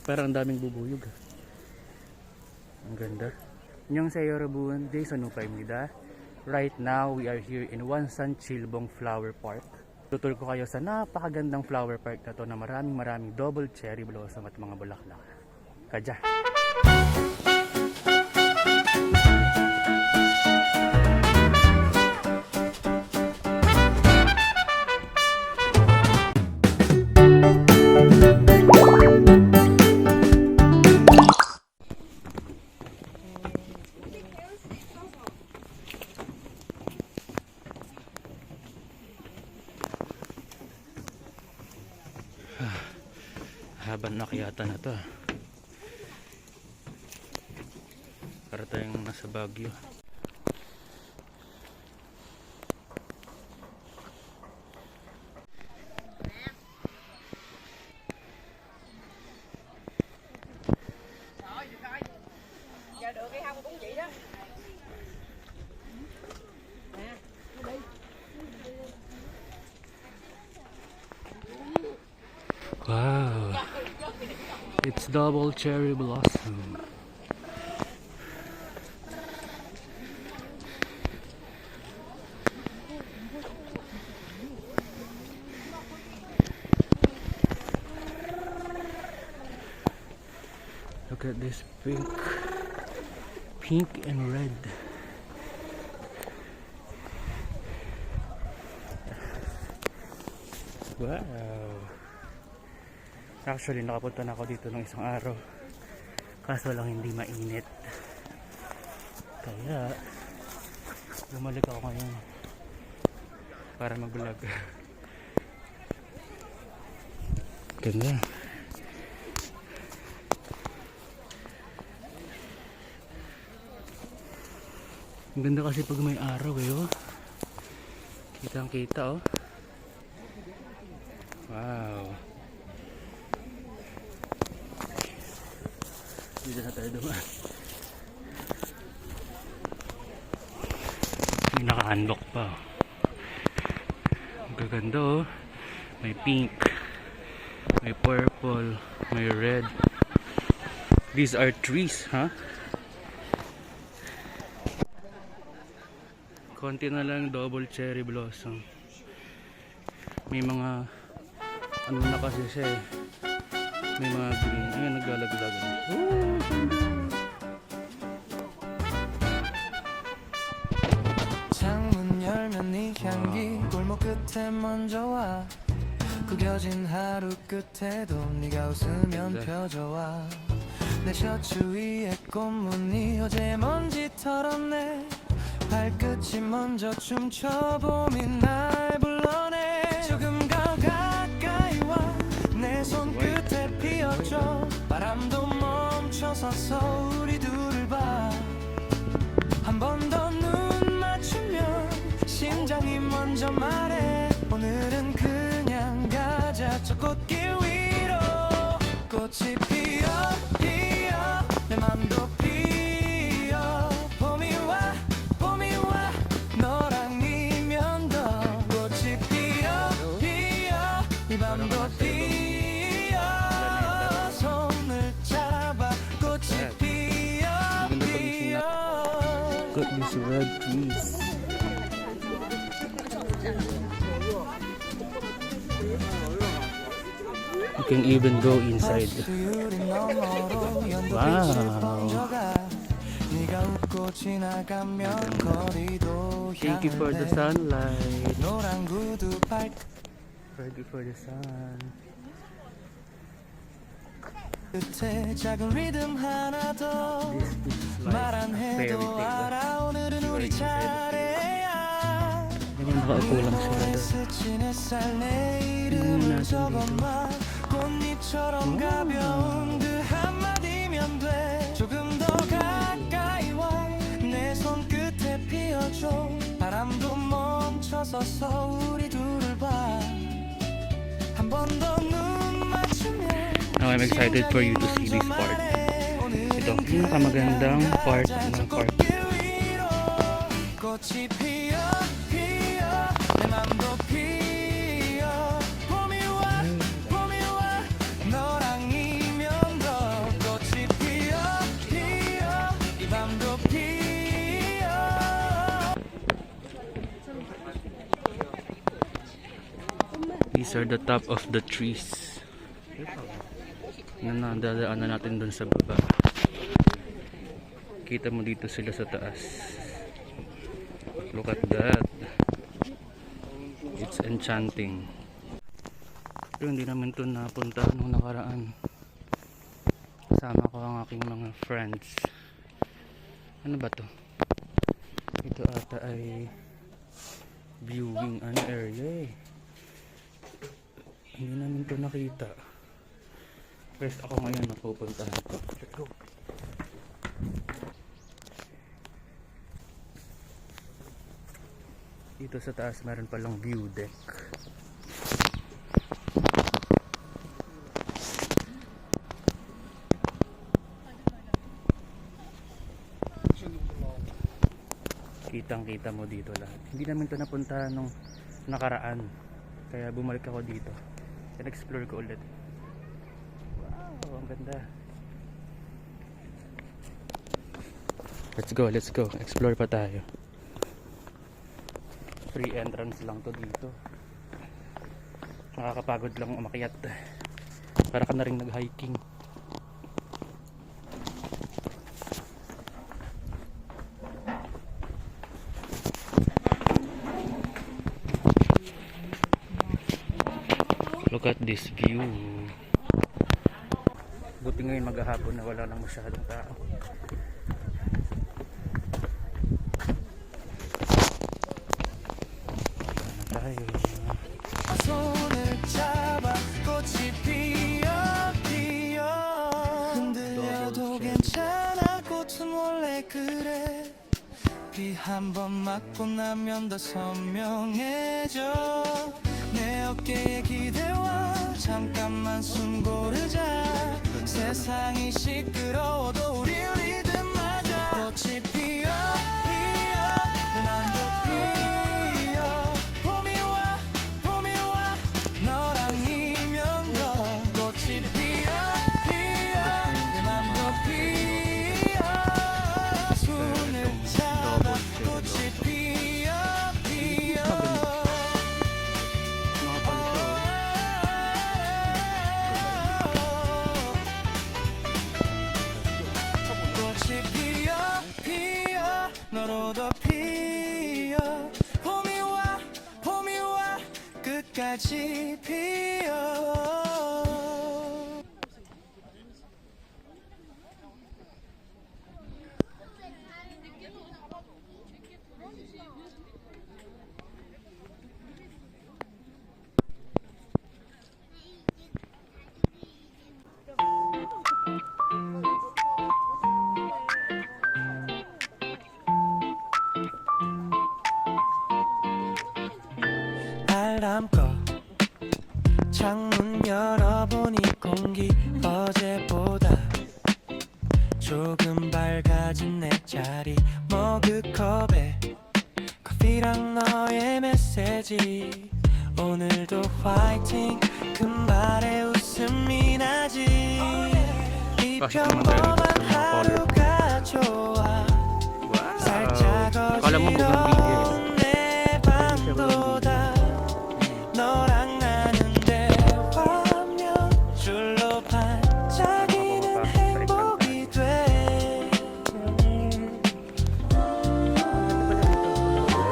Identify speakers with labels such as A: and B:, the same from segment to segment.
A: Parang ang daming bubuyog. Ang ganda. Annyeonghaseyo 여러분, Jason Upaimida. Right now, we are here in Wonsan Chilbong Flower Park. Tutur ko kayo sa napakagandang flower park na to na maraming double cherry blossom at mga bulaklak. Kaja! Habang nakyata na to, para tayong nasa Baguio. Wow, it's double cherry blossom. Look at this pink and red. Wow. Actually, nakapunta na ako dito ng isang araw. Kaso lang hindi mainit. Kaya, bumalik ako ngayon para mag-vlog. Ganda. Ang ganda kasi pag may araw eh, oh. Kitang kita, oh. Wow. Dito na tayo dumaan. May naka-unlock pa. Ang gaganda, oh. May pink, may purple, may red. These are trees, huh? Konti na lang double cherry blossom. May mga ano na kasi siya eh. May mga green. Ayan, naglalaglagan.
B: 창문 열면 네 향기 골목 끝에 먼저 와 구겨진 하루 끝에도 네가 웃으면 펴져와 내 셔츠 위에 꽃무늬 어제 먼지 털었네 발끝이 먼저 춤춰 봄이 날 불러내 조금 더 가까이 와 내 손끝에 피어줘 바람도 멈춰서서 우리 둘을 봐 한 번 더 눈 맞추면 심장이 먼저 말해 오늘은 그냥 가자 저 꽃길 위로 꽃이 피어 피어 내 맘도 피어 봄이 와 너랑이면 더 꽃이 피어 피어 이 밤도 피어 손을 잡아 꽃이 피어 피어
A: Look at these red trees. You can even go inside. Wow. Thank you for the sunlight. Thank you for the sun.
B: 끝에 작은 리듬 하나 더 말 안 해도 알아 오늘은 우리 차례야 몸에 스친 햇살 내 이름을 적어놔 꽃잎처럼 가벼운 그 한마디면 돼 조금 더 가까이 와 내 손끝에 피어줘 바람도 멈춰서서 우리 둘을 봐 한 번 더 눈 맞추면
A: Now I'm excited for you to see this part. Ito, pinakamagandang part ng park. These are the top of the trees na nadadaanan natin dun sa baba. Kita mo dito sila sa taas. Look at that. It's enchanting. Pero hindi naman ito napunta nung nakaraan. Kasama ko ang aking mga friends. Ano ba to? Ito ata ay viewing area eh. Hindi namin ito nakita. First ako ngayon mapupuntahan ko. Let's go. Dito sa taas meron palang view deck. Kitang kita mo dito lahat. Hindi namin ito napuntahan nung nakaraan. Kaya bumalik ako dito. And explore ko ulit. Wow, ang ganda. Let's go, let's go. Explore pa tayo. Free entrance lang to dito. Nakakapagod lang umakyat. Para ka na rin nag-hiking. Look at this view. Buti ngayon maghahapon na wala nang masyadong tao. Tayo.
B: 손을 잡아 꽃이 피어 피어 흔들려도 괜찮아 꽃은 원래 그래 비 한 번 맞고 나면 더 선명해져 내 어깨에 기대와 잠깐만 숨 고르자 세상이 시끄러워도 우리 리듬 맞아 꽃이 피어 피어 난 더 피어 봄이 와 너랑이면 더 꽃이 피어 피어 난 더 피어 손을 잡아 꽃이 피어 피어 꽃이 피어 피어 너로도 피어 봄이 와 끝까지 피어 알람 꺼 창문 열어보니 공기 어제보다 조금 밝아진 내 자리 머그컵에 커피랑 너의 메시지 오늘도 화이팅 그 말에 웃음이 나지 이 평범한 하루가 좋아 살짝 어지러운 내 밤보다 너랑 나는 대화면 줄로 반짝이는 행복이 돼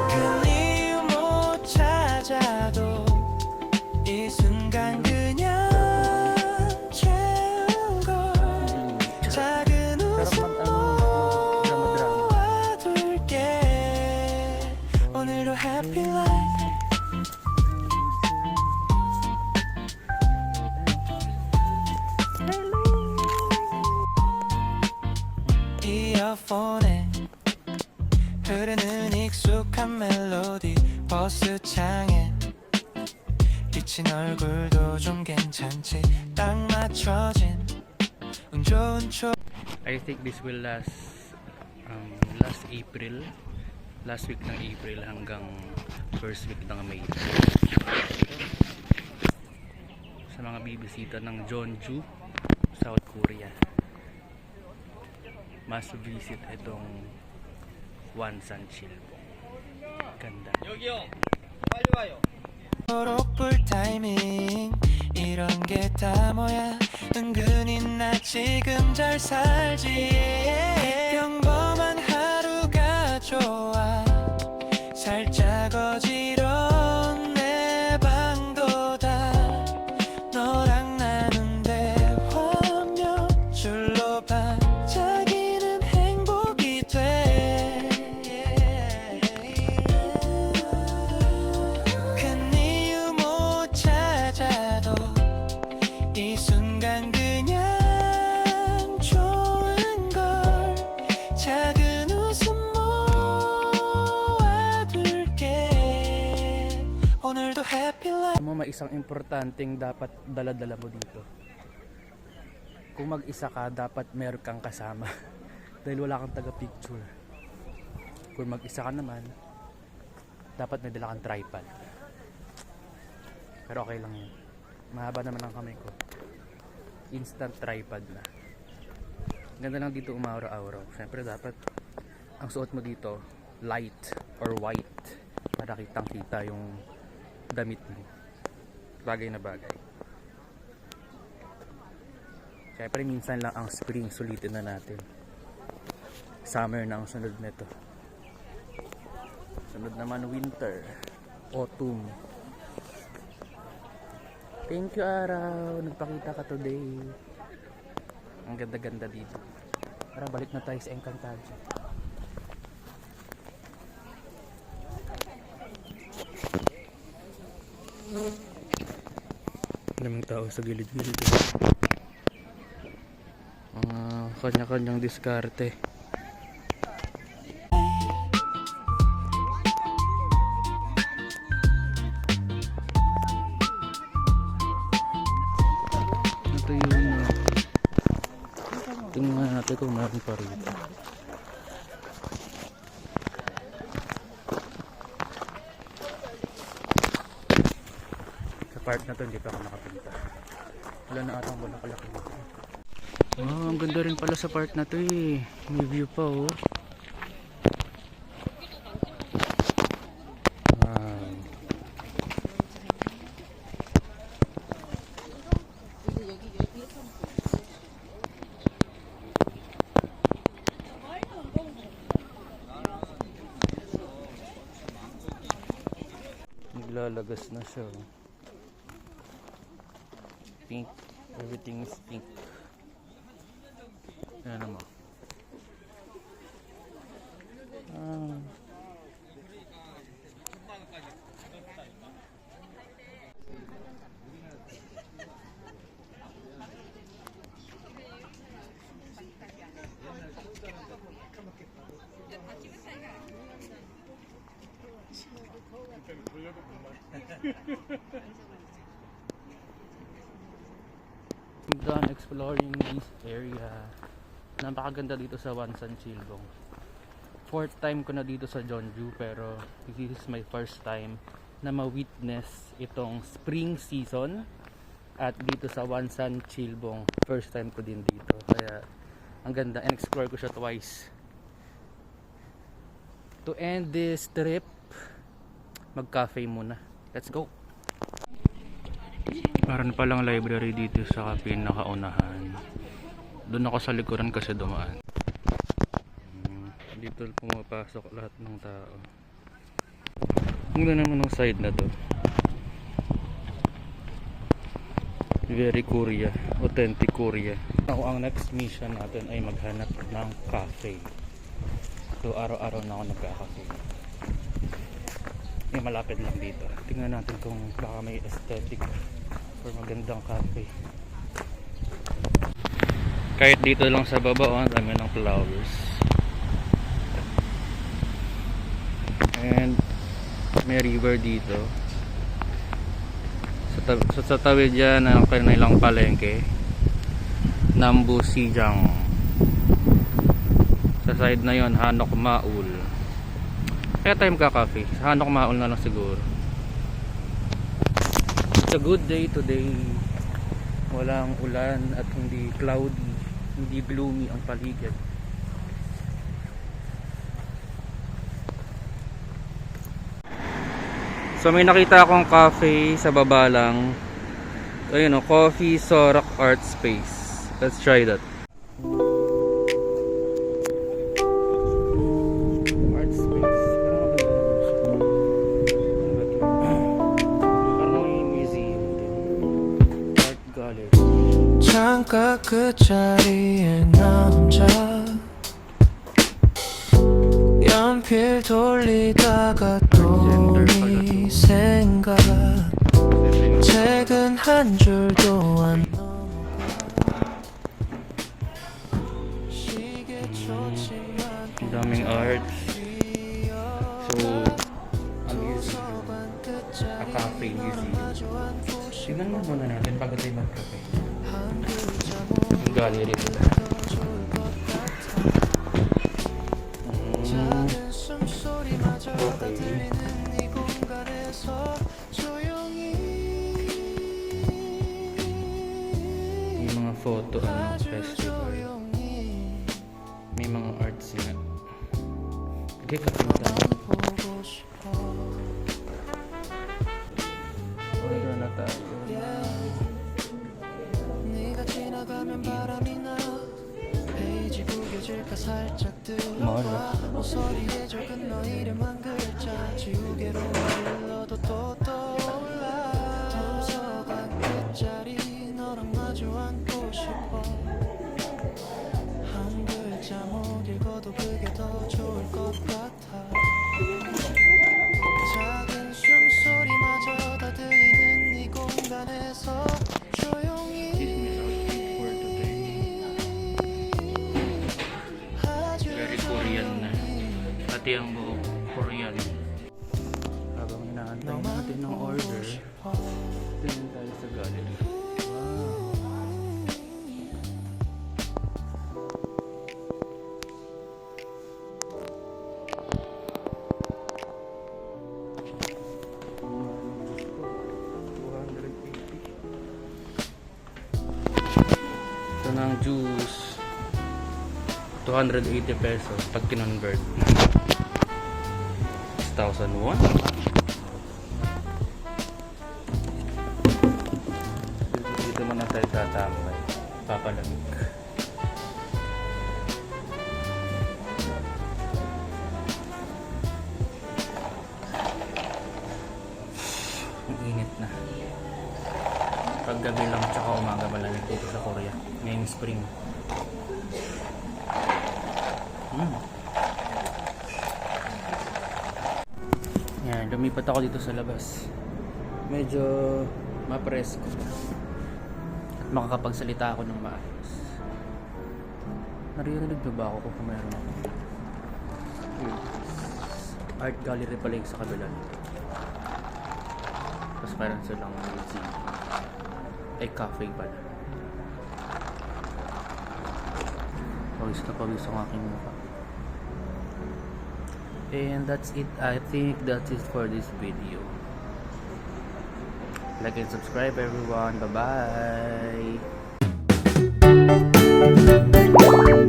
B: 그 이유 못 찾아도 이 순간 그냥 채우고 작은 웃음 모아둘게 오늘도 happy life 이어폰에 흐르는 익숙한 멜로디 버스 창에 비친 얼굴도 좀 괜찮지 딱 맞춰진 운 좋은 초
A: I think this will last April. Last week ng April hanggang first week ng May. Sa mga bibisita ng Jeonju, South Korea. Must visit itong Wansan Chilbong. Ganda.
B: 초록 바쁠 타이밍 이런 게 다 뭐야 은근히 나 지금 잘 살지 평범한 하루가 좋아 살짝 어지러운 내 방도다 너랑 나눈 대화며 줄로 반짝이는 행복이 돼 큰 이유 못 찾아도 이 순간 그냥 좋은 걸 작은 웃음 모아둘게 오늘도 happy life
A: Mo may isang importanteng dapat dala-dala mo dito. Kung mag-isa ka, dapat meron kang kasama. Dahil wala kang taga-picture. Kung mag-isa ka naman, dapat may dala kang tripod. Pero okay lang yun. Mahaba naman ang kamay ko. Instant tripod na. Ganda lang dito umaraw-araw. Siyempre dapat ang suot mo dito light or white para kitang-kita yung damit mo. Bagay na bagay. Siyempre minsan lang ang spring, sulitin na natin. Summer na ang sunod nito. Sunod naman winter, autumn. Thank you araw, nagpakita ka today. Ang ganda-ganda dito. Tara, balik na tayo sa Encantadia. Daming tao sa gilid-gilid. Mga kanya-kanyang diskarte. Ito yun. Tingnan natin kung meron pa rito. Sa part na to hindi pa ako nakapunta. Wala na atang wala kalaki dito. Oh, ang ganda rin pala sa part na to eh. May view pa oh. Wow. Naglalagas na siya oh. Pink, everything is pink. Ayan naman. I'm done exploring this area. Napakaganda dito sa Wansan Chilbong. 4th time ko na dito sa Jeonju, pero this is my first time na ma-witness itong spring season. At dito sa Wansan Chilbong, first time ko din dito. Kaya ang ganda, and explore ko siya twice. To end this trip, mag-cafe muna. Let's go! Meron palang library dito sa pinakaunahan. Doon ako sa likuran kasi dumaan. Dito pumapasok lahat ng tao. Ang ganda naman ng side na to. Very Korea, authentic Korea. Ako ang next mission natin ay maghanap ng cafe. So araw-araw na ako nagka-cafe. May malapit lang dito. Tingnan natin kung baka may aesthetic or magandang cafe. Kahit dito lang sa baba, oh, ang dami ng flowers. And may river dito. Sa tawid dyan ang kanilang palengke, Nambu Sijang. Sa side na yon, Hanok Maul. Kaya tayo magka-cafe. Sa Hanok Maul na lang siguro. It's a good day today. Walang ulan at hindi cloudy, hindi gloomy ang paligid. So may nakita akong cafe sa baba lang. Ayun o, Coffee Sorak Art Space. Let's try that. Art Space. Parang may museum din. Art gallery.
B: 창가 끝자리에 나 혼자 연필 돌리다가 또 네 생각 책은 한 줄도 안 넘어가 시계 쫓지만
A: Ang daming art. So, ang museum. A cafe museum. Tingnan mo muna natin bago tayo mag-cafe. Ang gallery nila. Okay. May mga photo, festival. May mga arts nga. Hindi ka punta. Order na tayo.
B: 네가 지나가면 바람이 나 페이지 구겨질까 살짝 들어봐 모서리에 적은 너 이름 한 글자 지우개로 불러도 또 떠올라 도서관 끝자리 너랑 마주 앉고 싶어 한 글자 못 읽어도 그게 더 좋을 것 같아 작은 숨소리마저 다 들리는 이 공간에서 조용히
A: Very Korean na. Pati ang buong Korean. Habang inaantay natin ng order, tingin tayo sa gallery. Wow. Ito na ang juice. 280 pesos pag kinonvert. 6,001. Dito muna tayo tatambay. Papalamig. Ang init na. Pag gabi lang tsaka umaga malamig dito sa Korea. Ngayong spring. Yan, lumipat ako dito sa labas. Medyo mapresko. Makakapagsalita ako ng maayos. Naririnig na ba ako kung mayroon ako? Art gallery pala yung sa kabila. Tapos meron silang museum. Ay, cafe pala. Pawis na pawis ang aking mukha. And that's it. I think that's it for this video. Like and subscribe everyone. Bye bye.